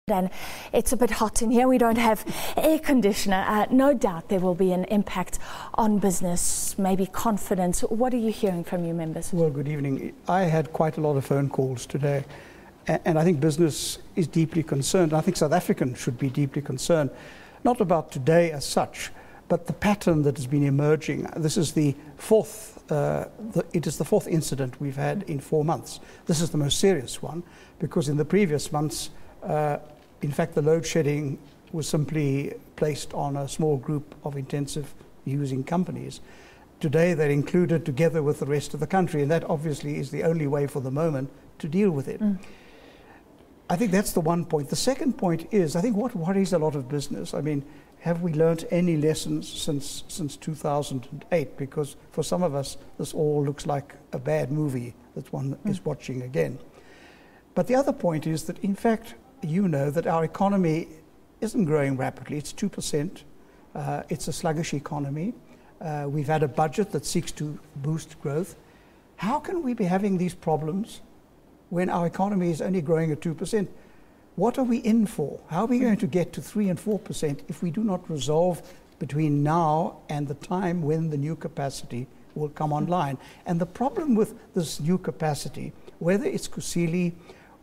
And it's a bit hot in here. We don't have air conditioner. No doubt there will be an impact on business, maybe confidence. What are you hearing from your members? Well, good evening. I had quite a lot of phone calls today, and I think business is deeply concerned. I think South Africans should be deeply concerned, not about today as such, but the pattern that has been emerging. This is the fourth incident we've had in 4 months. This is the most serious one, because in the previous months, in fact, the load shedding was simply placed on a small group of intensive using companies. Today, they're included together with the rest of the country, and that obviously is the only way for the moment to deal with it. I think that's the one point. The second point is, I think what worries a lot of business, I mean, have we learned any lessons since 2008? Because for some of us, this all looks like a bad movie that one is watching again. But the other point is that, in fact, you know that our economy isn't growing rapidly. It's 2%. It's a sluggish economy. We've had a budget that seeks to boost growth. How can we be having these problems when our economy is only growing at 2%? What are we in for? How are we going to get to 3 and 4% if we do not resolve between now and the time when the new capacity will come online? And the problem with this new capacity, whether it's Kusile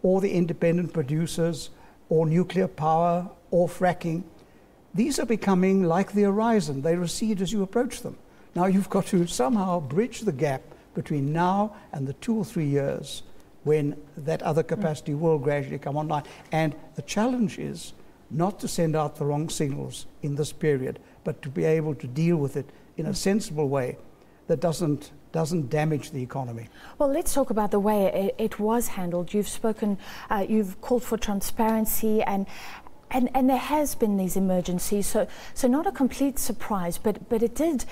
or the independent producers or nuclear power or fracking, these are becoming like the horizon. They recede as you approach them. Now you've got to somehow bridge the gap between now and the 2 or 3 years when that other capacity will gradually come online. And the challenge is not to send out the wrong signals in this period, but to be able to deal with it in a sensible way that doesn't damage the economy. Well, let's talk about the way it was handled. You've spoken, you've called for transparency, and there has been these emergencies, so not a complete surprise, but it did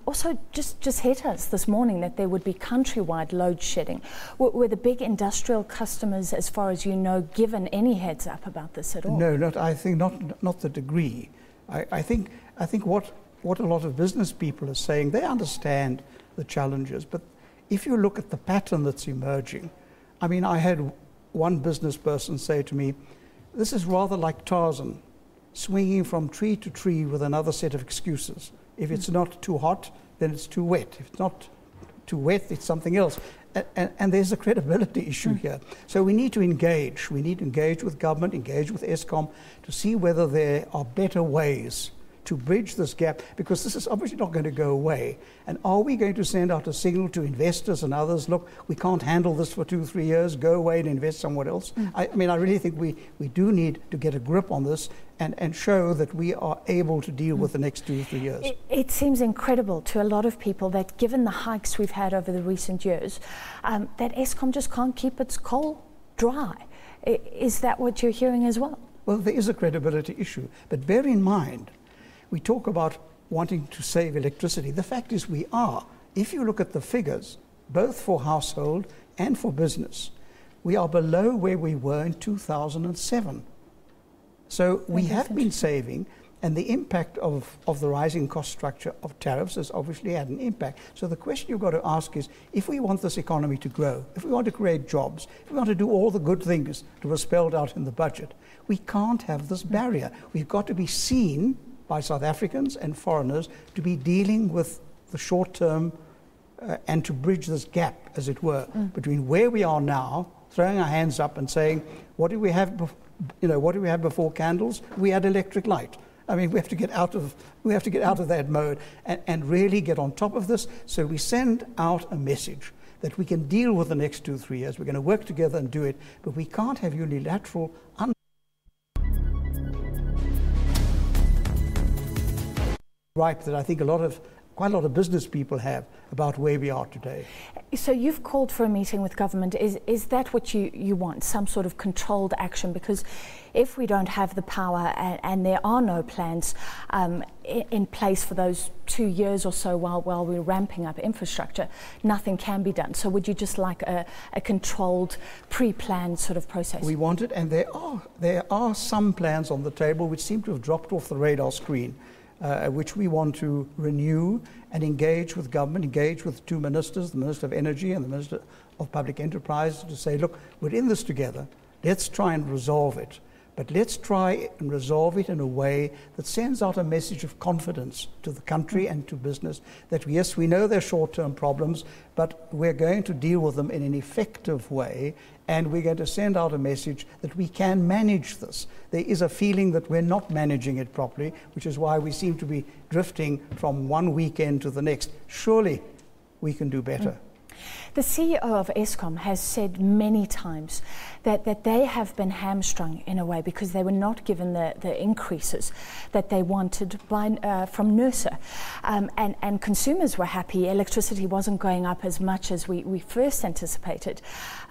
also just hit us this morning that there would be countrywide load shedding. Were the big industrial customers, as far as you know, given any heads up about this at all? No, I think not the degree. I think what a lot of business people are saying, they understand the challenges, but if you look at the pattern that's emerging, I mean, I had one business person say to me, this is rather like Tarzan, swinging from tree to tree with another set of excuses. If it's not too hot, then it's too wet. If it's not too wet, it's something else. And there's a credibility issue here. So we need to engage. We need to engage with government, engage with Eskom, to see whether there are better ways to bridge this gap, because this is obviously not going to go away. And are we going to send out a signal to investors and others, look, we can't handle this for 2 or 3 years, go away and invest somewhere else? I mean, I really think we do need to get a grip on this and show that we are able to deal with the next 2 or 3 years. It seems incredible to a lot of people that, given the hikes we've had over the recent years, that Eskom just can't keep its coal dry. Is that what you're hearing as well? Well, there is a credibility issue, but bear in mind, we talk about wanting to save electricity. The fact is we are. If you look at the figures, both for household and for business, we are below where we were in 2007. So we have been saving, and the impact of the rising cost structure of tariffs has obviously had an impact. So the question you've got to ask is, if we want this economy to grow, if we want to create jobs, if we want to do all the good things that were spelled out in the budget, we can't have this barrier. We've got to be seen by South Africans and foreigners to be dealing with the short term and to bridge this gap, as it were, between where we are now, throwing our hands up and saying, what do we have before candles? We had electric light. I mean, we have to get out of that mode and really get on top of this, so we send out a message that we can deal with the next 2 or 3 years. We're going to work together and do it, but we can't have unilateral gripe that I think quite a lot of business people have about where we are today. So you've called for a meeting with government. Is that what you want, some sort of controlled action? Because if we don't have the power and there are no plans in place for those 2 years or so while we're ramping up infrastructure, nothing can be done. So would you just like a controlled, pre-planned sort of process? We want it, and there are some plans on the table which seem to have dropped off the radar screen, which we want to renew and engage with government, engage with 2 ministers, the Minister of Energy and the Minister of Public Enterprise, to say, look, we're in this together. Let's try and resolve it. But let's try and resolve it in a way that sends out a message of confidence to the country and to business that, yes, we know they're short-term problems, but we're going to deal with them in an effective way, and we're going to send out a message that we can manage this. There is a feeling that we're not managing it properly, which is why we seem to be drifting from one weekend to the next. Surely we can do better. The CEO of Eskom has said many times that they have been hamstrung in a way because they were not given the increases that they wanted from NERSA. And consumers were happy. Electricity wasn't going up as much as we first anticipated.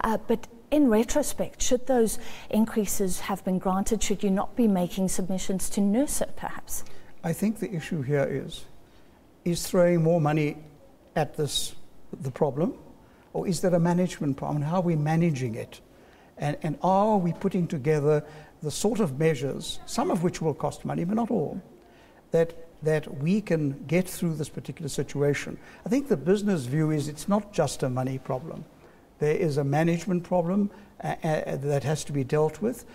But in retrospect, should those increases have been granted? Should you not be making submissions to NERSA, perhaps? I think the issue here is throwing more money at the problem, or is there a management problem? How are we managing it? And are we putting together the sort of measures, some of which will cost money, but not all, that we can get through this particular situation? I think the business view is it's not just a money problem. There is a management problem that has to be dealt with,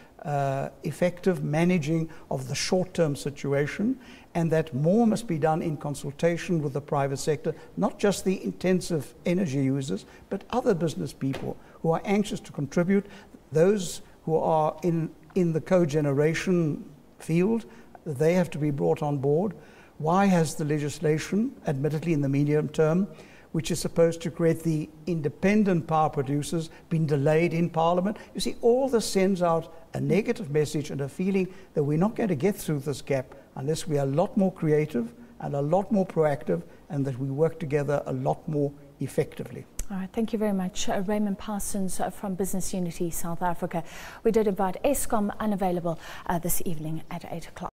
effective managing of the short-term situation, and that more must be done in consultation with the private sector, not just the intensive energy users, but other business people who are anxious to contribute, those who are in the cogeneration field, they have to be brought on board. Why has the legislation, admittedly in the medium term, which is supposed to create the independent power producers, been delayed in Parliament? You see, all this sends out a negative message and a feeling that we're not going to get through this gap unless we are a lot more creative and a lot more proactive, and that we work together a lot more effectively. All right, thank you very much. Raymond Parsons from Business Unity South Africa. We did invite Eskom unavailable this evening at 8 o'clock.